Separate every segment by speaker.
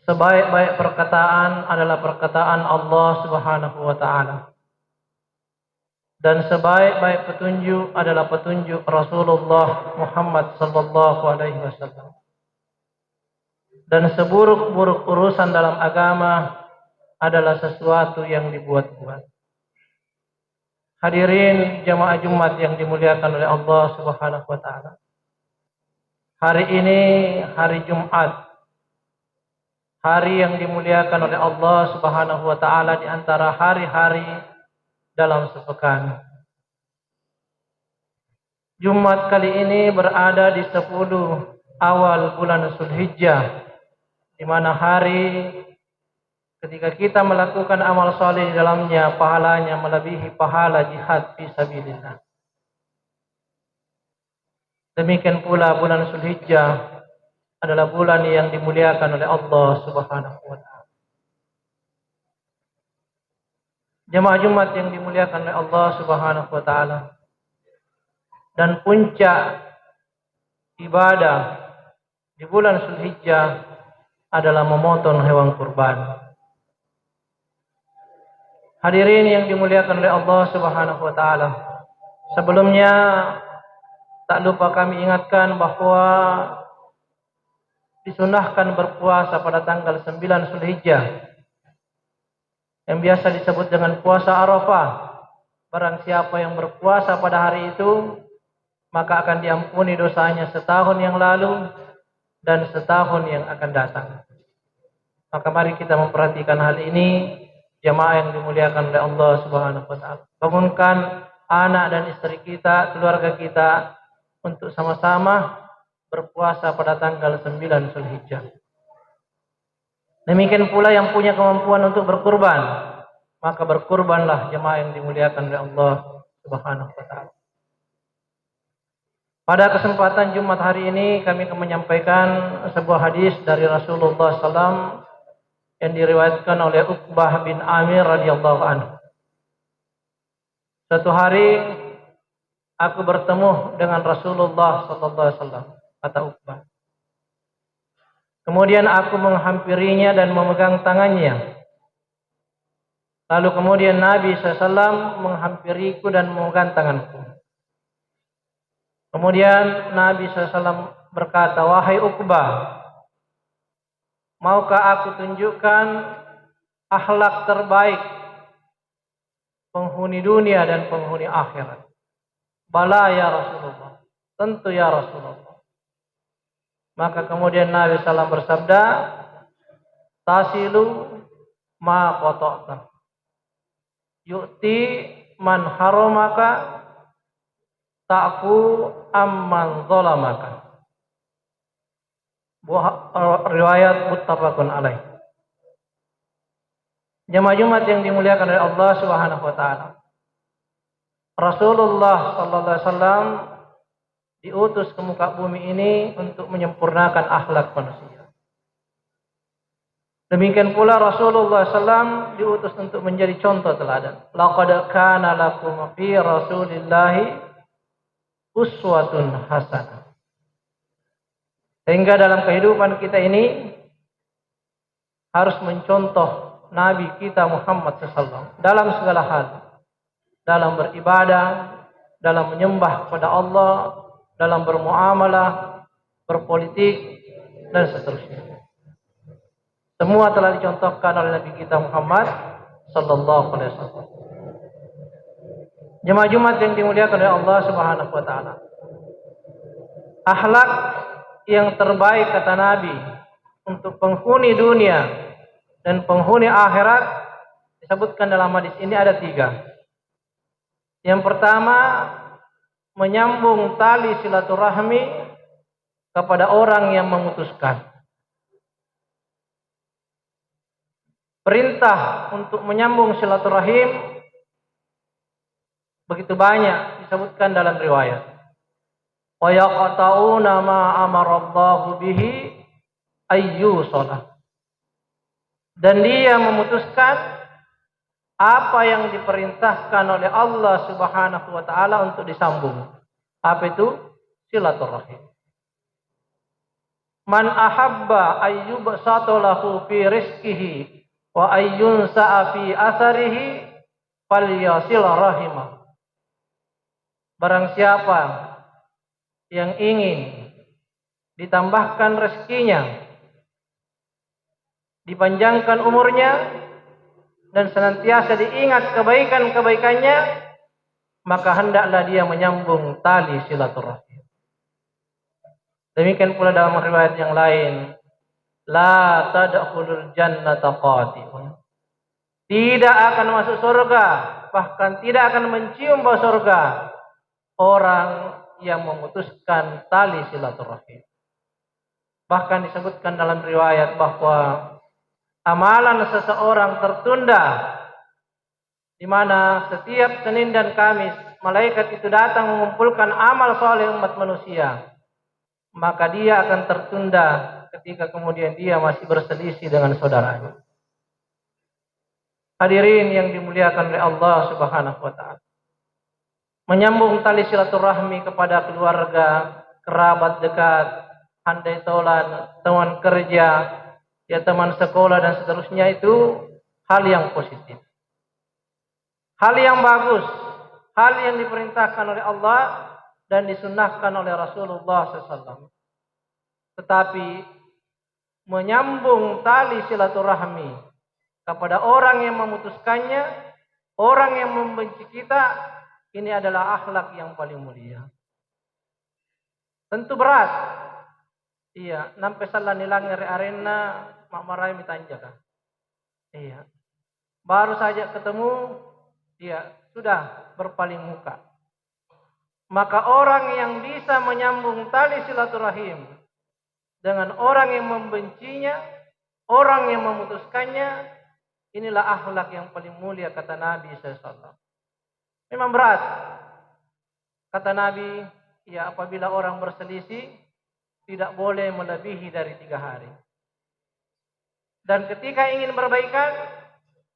Speaker 1: Sebaik-baik perkataan adalah perkataan Allah Subhanahu wa taala. Dan sebaik-baik petunjuk adalah petunjuk Rasulullah Muhammad sallallahu alaihi wasallam. Dan seburuk-buruk urusan dalam agama adalah sesuatu yang dibuat-buat. Hadirin jamaah Jumat yang dimuliakan oleh Allah Subhanahu wa taala. Hari ini hari Jumat. Hari yang dimuliakan oleh Allah Subhanahu wa taala di antara hari-hari dalam sepekan. Jumat kali ini berada di 10 awal bulan Zulhijjah, di mana hari ketika kita melakukan amal saleh di dalamnya pahalanya melebihi pahala jihad fi sabilillah. Demikian pula bulan Zulhijjah adalah bulan yang dimuliakan oleh Allah Subhanahu wa taala. Jemaah Jumat yang dimuliakan oleh Allah Subhanahu wa taala. Dan puncak ibadah di bulan Zulhijjah adalah memotong hewan kurban. Hadirin yang dimuliakan oleh Allah Subhanahu wa taala. Sebelumnya tak lupa kami ingatkan bahwa disunahkan berpuasa pada tanggal 9 Zulhijjah yang biasa disebut dengan puasa Arafah. Barang siapa yang berpuasa pada hari itu, maka akan diampuni dosanya setahun yang lalu dan setahun yang akan datang. Maka mari kita memperhatikan hal ini, jamaah yang dimuliakan oleh Allah Subhanahu wa taala. Bangunkan anak dan istri kita, keluarga kita untuk sama-sama berpuasa pada tanggal 9 Zulhijjah. Demikian pula yang punya kemampuan untuk berkurban, maka berkurbanlah jemaah yang dimuliakan oleh Allah Subhanahu wa taala. Pada kesempatan Jumat hari ini kami akan menyampaikan sebuah hadis dari Rasulullah SAW yang diriwayatkan oleh Uqbah bin Amir radhiyallahu anhu. Suatu hari aku bertemu dengan Rasulullah sallallahu alaihi wasallam, kata Uqbah. Kemudian aku menghampirinya dan memegang tangannya. Lalu kemudian Nabi SAW menghampiriku dan memegang tanganku. Kemudian Nabi SAW berkata, "Wahai Uqbah, maukah aku tunjukkan akhlak terbaik penghuni dunia dan penghuni akhirat?" "Bala ya Rasulullah." "Tentu ya Rasulullah." Maka kemudian Nabi SAW bersabda, "Tasilu ma qata'ta, yu'ti man haramaka, ta'fu amman zalamaka." Riwayat muttafaqun alaih. Jemaah Jumat yang dimuliakan oleh Allah Subhanahu wa taala. Rasulullah sallallahu alaihi wasallam diutus ke muka bumi ini untuk menyempurnakan akhlak manusia. Demikian pula Rasulullah SAW diutus untuk menjadi contoh teladan. Laqad kana lakum fi Rasulillahi uswatun hasanah. Sehingga dalam kehidupan kita ini harus mencontoh Nabi kita Muhammad SAW dalam segala hal. Dalam beribadah, dalam menyembah kepada Allah, dalam bermuamalah, berpolitik, dan seterusnya. Semua telah dicontohkan oleh Nabi kita Muhammad sallallahu alaihi wasallam. Jemaah Jumat yang dimuliakan oleh Allah Subhanahu wa taala. Akhlak yang terbaik kata Nabi untuk penghuni dunia dan penghuni akhirat disebutkan dalam hadis ini ada 3. Yang pertama, menyambung tali silaturahmi kepada orang yang memutuskan. Perintah untuk menyambung silaturahim begitu banyak disebutkan dalam riwayat. Wa yaqta'una ma amarallahu bihi ayyusala. Dan dia memutuskan apa yang diperintahkan oleh Allah Subhanahu wa taala untuk disambung. Apa itu? Silaturahim. Man ahabba ayyubsata lahu fi rizqihi wa ayyunsa'a fi asarihi falyasil rahimah. Barang siapa yang ingin ditambahkan rezekinya, dipanjangkan umurnya, dan senantiasa diingat kebaikan-kebaikannya, maka hendaklah dia menyambung tali silaturahim. Demikian pula dalam riwayat yang lain, la tadkhulul jannata qati'un. Tidak akan masuk surga, bahkan tidak akan mencium bau surga orang yang memutuskan tali silaturahim. Bahkan disebutkan dalam riwayat bahwa amalan seseorang tertunda, di mana setiap Senin dan Kamis malaikat itu datang mengumpulkan amal soleh umat manusia, maka dia akan tertunda ketika kemudian dia masih berselisih dengan saudaranya. Hadirin yang dimuliakan oleh Allah Subhanahu wa taala. Menyambung tali silaturahmi kepada keluarga, kerabat dekat, handai tolan, teman kerja, ya teman sekolah dan seterusnya, itu hal yang positif. Hal yang bagus, hal yang diperintahkan oleh Allah dan disunnahkan oleh Rasulullah SAW. Tetapi menyambung tali silaturahmi kepada orang yang memutuskannya, orang yang membenci kita, ini adalah akhlak yang paling mulia. Tentu berat. Iya, nampai salah nilangnya arena mak marai mitanjaka. Iya. Baru saja ketemu, iya, sudah berpaling muka. Maka orang yang bisa menyambung tali silaturahim dengan orang yang membencinya, orang yang memutuskannya, inilah akhlak yang paling mulia, kata Nabi SAW. Memang berat. Kata Nabi, ya apabila orang berselisih, tidak boleh melebihi dari 3 hari. Dan ketika ingin berbaikan,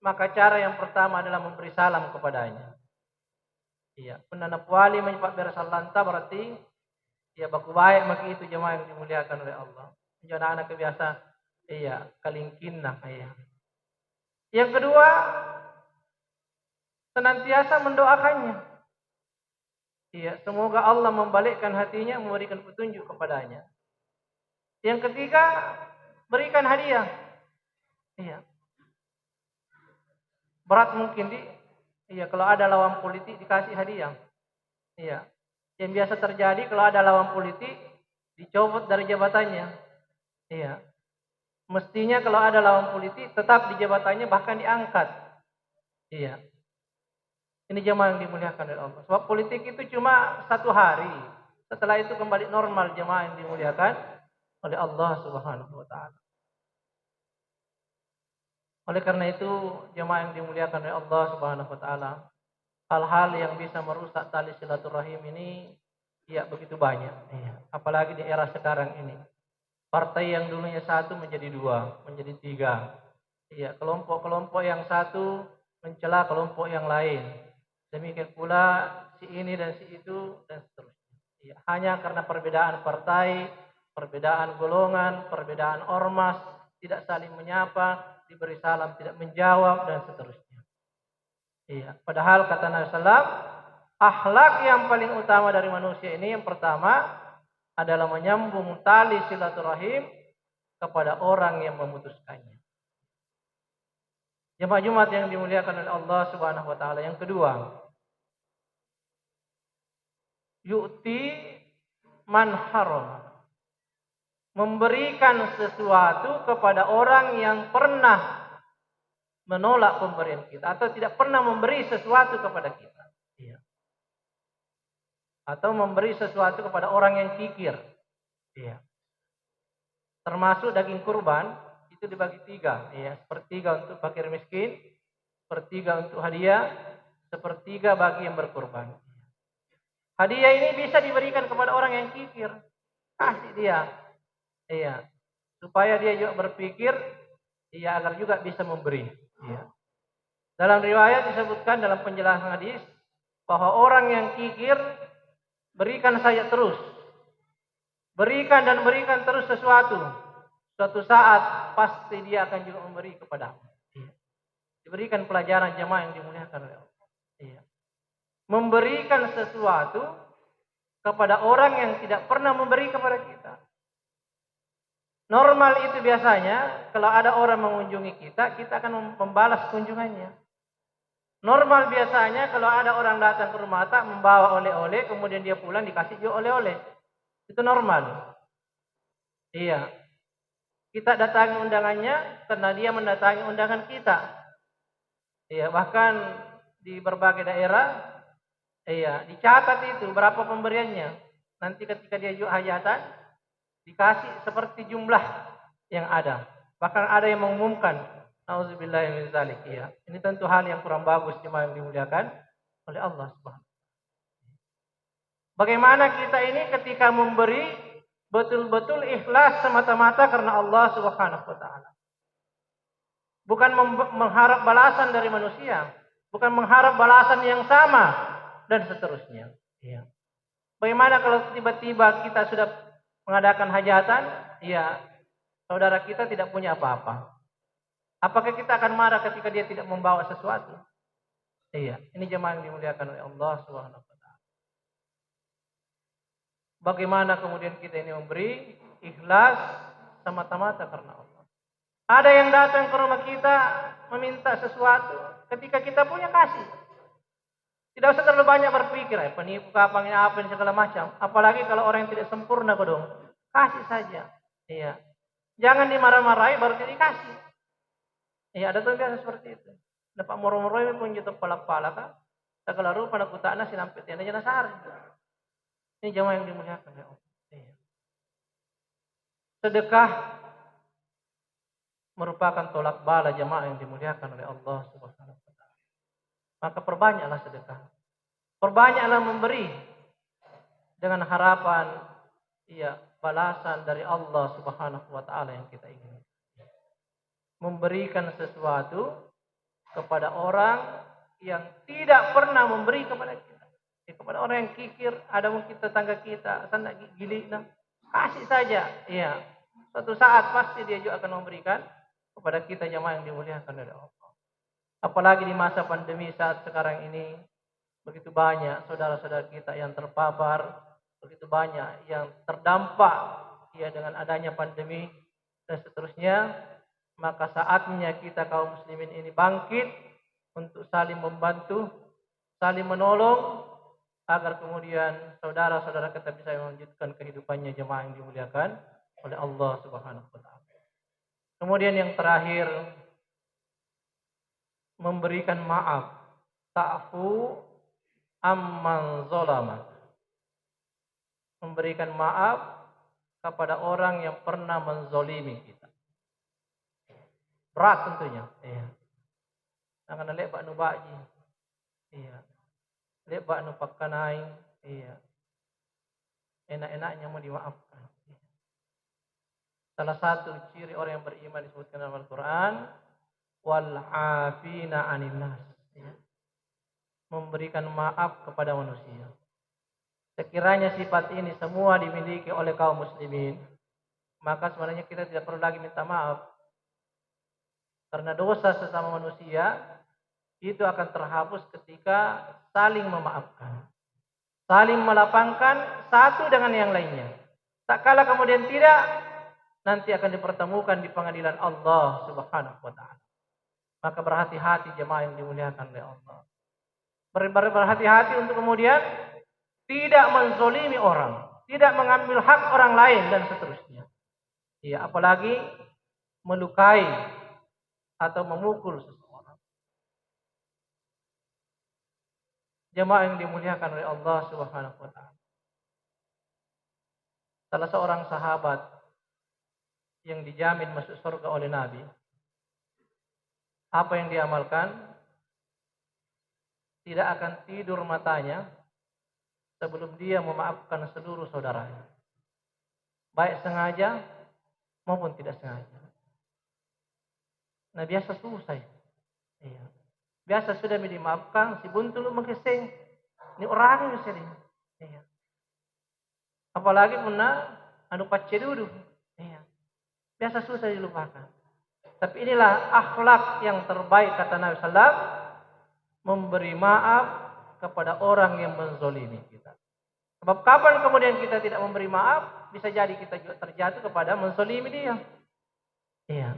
Speaker 1: maka cara yang pertama adalah memberi salam kepadanya. Iya, penanap wali menyepak bersalanta berarti ya baku baik maki itu jemaah yang dimuliakan oleh Allah. Menjadi anak kebiasa, iya, kalingkinah, iya. Yang kedua, senantiasa mendoakannya. Iya, semoga Allah membalikkan hatinya, memberikan petunjuk kepadanya. Yang ketiga, berikan hadiah. Iya. Berat mungkin iya, kalau ada lawan politik dikasih hadiah. Iya. Yang biasa terjadi kalau ada lawan politik dicopot dari jabatannya. Iya. Mestinya kalau ada lawan politik tetap di jabatannya, bahkan diangkat. Iya. Ini jemaah yang dimuliakan oleh Allah. Sebab politik itu cuma 1 hari. Setelah itu kembali normal, jemaah yang dimuliakan oleh Allah Subhanahu wa taala. Oleh karena itu, jemaah yang dimuliakan oleh Allah Subhanahu wa taala, hal-hal yang bisa merusak tali silaturahim ini ya begitu banyak. Iya. Apalagi di era sekarang ini. Partai yang dulunya 1 menjadi 2, menjadi 3. Iya, kelompok-kelompok yang satu mencela kelompok yang lain. Demikian pula si ini dan si itu dan seterusnya. Iya, hanya karena perbedaan partai, perbedaan golongan, perbedaan ormas, tidak saling menyapa, diberi salam tidak menjawab dan seterusnya. Iya, padahal kata Nabi sallallahu, akhlak yang paling utama dari manusia ini yang pertama adalah menyambung tali silaturahim kepada orang yang memutuskannya. Jemaah Jumat yang dimuliakan oleh Allah Subhanahu wa taala, yang kedua, yu'ti man haram. Memberikan sesuatu kepada orang yang pernah menolak pemberian kita atau tidak pernah memberi sesuatu kepada kita. Iya. Atau memberi sesuatu kepada orang yang kikir. Iya. Termasuk daging kurban itu dibagi 3, ya, 1/3 untuk fakir miskin, 1/3 untuk hadiah, 1/3 bagi yang berkurban. Hadiah ini bisa diberikan kepada orang yang kikir, kasih dia, iya, supaya dia juga berpikir, iya, agar juga bisa memberi. Iya. Dalam riwayat disebutkan dalam penjelasan hadis bahwa orang yang kikir berikan saja terus, Berikan dan berikan terus sesuatu. Suatu saat pasti dia akan juga memberi kepadamu. Iya. Diberikan pelajaran jemaah yang dimuliakan oleh Allah. Iya. Memberikan sesuatu kepada orang yang tidak pernah memberi kepada kita. Normal itu biasanya kalau ada orang mengunjungi kita, kita akan membalas kunjungannya. Normal biasanya kalau ada orang datang ke rumah tak membawa oleh-oleh, kemudian dia pulang dikasih juga oleh-oleh. Itu normal. Iya. Kita datangi undangannya karena dia mendatangi undangan kita. Iya, bahkan di berbagai daerah, iya, dicatat itu berapa pemberiannya. Nanti ketika dia juga hajatan, dikasih seperti jumlah yang ada. Bahkan ada yang mengumumkan, auzubillahi min dzalik, iya. Ini tentu hal yang kurang bagus jemaah yang dimuliakan oleh Allah Subhanahu. Bagaimana kita ini ketika memberi betul-betul ikhlas semata-mata karena Allah Subhanahu wa taala. Bukan mengharap balasan dari manusia, bukan mengharap balasan yang sama dan seterusnya. Iya. Bagaimana kalau tiba-tiba kita sudah mengadakan hajatan, ya saudara kita tidak punya apa-apa. Apakah kita akan marah ketika dia tidak membawa sesuatu? Iya, ini jemaah yang dimuliakan oleh Allah Subhanahu wa taala. Bagaimana kemudian kita ini memberi ikhlas semata-mata karena Allah. Ada yang datang ke rumah kita meminta sesuatu, ketika kita punya kasih. Tidak usah terlalu banyak berpikir, penipu kapangnya apa dan segala macam. Apalagi kalau orang yang tidak sempurna dong. Kasih saja. Iya. Jangan dimarah-marahi baru dikasih. Iya, ada tuh biasa seperti itu. Dapat moro-moro pun gitu pala-pala kan. Segala rupa nak kutana sinampit yana jana sehari. Ini jemaah yang dimuliakan ya Allah. Iya. Sedekah merupakan tolak bala jemaah yang dimuliakan oleh Allah Subhanahu wa taala. Maka perbanyaklah sedekah. Perbanyaklah memberi dengan harapan balasan dari Allah Subhanahu wa taala yang kita ingin. Memberikan sesuatu kepada orang yang tidak pernah memberi kepada kita. Kepada orang yang kikir, ada mungkin tetangga kita, sana gili, kasih saja. Iya. Suatu saat pasti dia juga akan memberikan kepada kita jemaah yang dimuliakan oleh Allah. Apalagi di masa pandemi saat sekarang ini, begitu banyak saudara-saudara kita yang terpapar, begitu banyak yang terdampak dengan adanya pandemi dan seterusnya, maka saatnya kita kaum muslimin ini bangkit untuk saling membantu, saling menolong agar kemudian saudara-saudara kita bisa melanjutkan kehidupannya jemaah yang dimuliakan oleh Allah Subhanahu wa taala. Kemudian yang terakhir, memberikan maaf, ta'fu amman zalama. Memberikan maaf kepada orang yang pernah menzolimi kita. Berat tentunya. Iya. Jangan lebak nu baji. Iya. Lebak nu pakkanai. Iya. Enak-enaknya mau dimaafkan. Iya. Salah satu ciri orang yang beriman disebutkan dalam Al-Quran, wal afina 'anil nas. Iya. Memberikan maaf kepada manusia. Sekiranya sifat ini semua dimiliki oleh kaum muslimin, maka sebenarnya kita tidak perlu lagi minta maaf. Karena dosa sesama manusia itu akan terhapus ketika saling memaafkan. Saling melapangkan satu dengan yang lainnya. Tak kala kemudian tidak, nanti akan dipertemukan di pengadilan Allah Subhanahu wa taala. Maka berhati-hati jemaah yang dimuliakan oleh Allah. Berhati-hati untuk kemudian tidak menzolimi orang, tidak mengambil hak orang lain dan seterusnya. Ya, apalagi melukai atau memukul seseorang. Jemaah yang dimuliakan oleh Allah Subhanahu wa taala. Salah seorang sahabat yang dijamin masuk surga oleh Nabi, apa yang diamalkan? Tidak akan tidur matanya sebelum dia memaafkan seluruh saudaranya. Baik sengaja maupun tidak sengaja. Nah, biasa susah. Iya. Biasa sudah dimaafkan, si buntul mengeseng. Ini orang yang sering. Iya. Apalagi pernah anu pacce dulu. Iya. Biasa susah dilupakan. Tapi inilah akhlak yang terbaik kata Nabi SAW, memberi maaf kepada orang yang menzolimi kita. Sebab kapan kemudian kita tidak memberi maaf, bisa jadi kita juga terjatuh kepada menzolimi dia. Iya.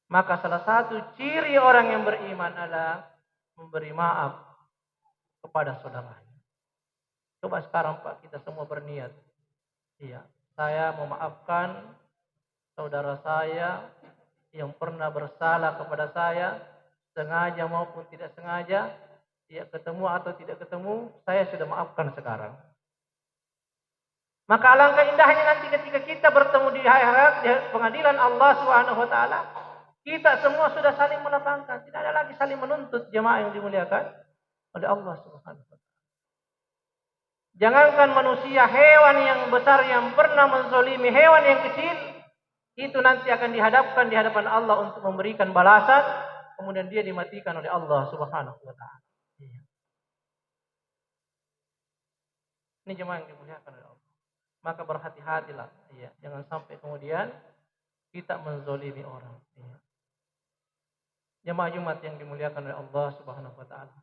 Speaker 1: Maka salah satu ciri orang yang beriman adalah memberi maaf kepada saudaranya. Coba sekarang Pak, kita semua berniat. Iya, saya memaafkan saudara saya yang pernah bersalah kepada saya, sengaja maupun tidak sengaja, dia ketemu atau tidak ketemu, saya sudah maafkan sekarang. Maka alangkah indahnya nanti ketika kita bertemu di akhirat, di pengadilan Allah Subhanahu wa taala, kita semua sudah saling melapangkan, tidak ada lagi saling menuntut, jemaah yang dimuliakan oleh Allah Subhanahu wa taala. Jangankan manusia, hewan yang besar yang pernah menzalimi hewan yang kecil, itu nanti akan dihadapkan di hadapan Allah untuk memberikan balasan, kemudian dia dimatikan oleh Allah Subhanahu wa taala. Ini jemaah yang dimuliakan oleh Allah. Maka berhati-hatilah, ya, jangan sampai kemudian kita menzalimi orang. Ya. Jemaah Jumat yang dimuliakan oleh Allah Subhanahu wa taala.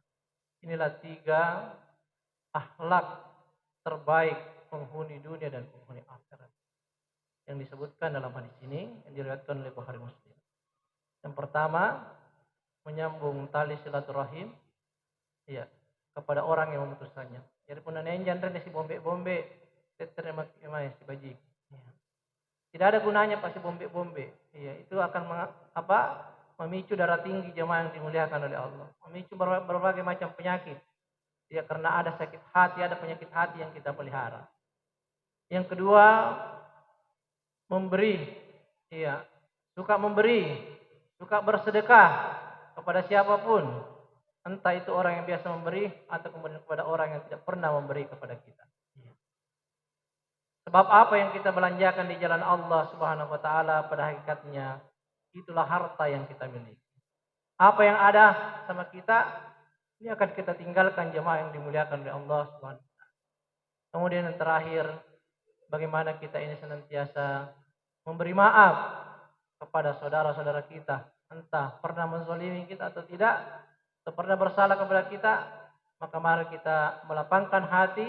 Speaker 1: Inilah 3 akhlak terbaik penghuni dunia dan penghuni akhirat yang disebutkan dalam hadis ini yang diriwayatkan oleh Bukhari Muslim. Yang pertama, menyambung tali silaturahim, ya, kepada orang yang memutuskannya. Jadi pun nenjan si bombe-bombe, terima si bajik. Ya. Tidak ada gunanya pasti bombe-bombe. Ya, itu akan memicu darah tinggi jemaah yang dimuliakan oleh Allah, memicu berbagai macam penyakit. Ya, karena ada sakit hati, ada penyakit hati yang kita pelihara. Yang kedua, memberi. Iya, suka memberi, suka bersedekah kepada siapapun. Entah itu orang yang biasa memberi atau kemudian kepada orang yang tidak pernah memberi kepada kita. Iya. Sebab apa yang kita belanjakan di jalan Allah Subhanahu wa taala pada hakikatnya itulah harta yang kita miliki. Apa yang ada sama kita ini akan kita tinggalkan, jemaah yang dimuliakan oleh Allah Subhanahu wa taala. Kemudian yang terakhir, bagaimana kita ini senantiasa memberi maaf kepada saudara-saudara kita, entah pernah menzalimi kita atau tidak, atau pernah bersalah kepada kita, maka mari kita melapangkan hati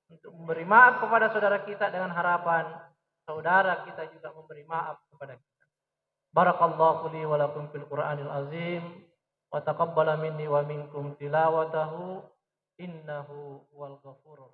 Speaker 1: untuk memberi maaf kepada saudara kita dengan harapan saudara kita juga memberi maaf kepada kita. Barakallahu li wa lakum fil Qur'anil azim. Wa taqabbala minni wa minkum tilawatahu innahu huwal ghafurur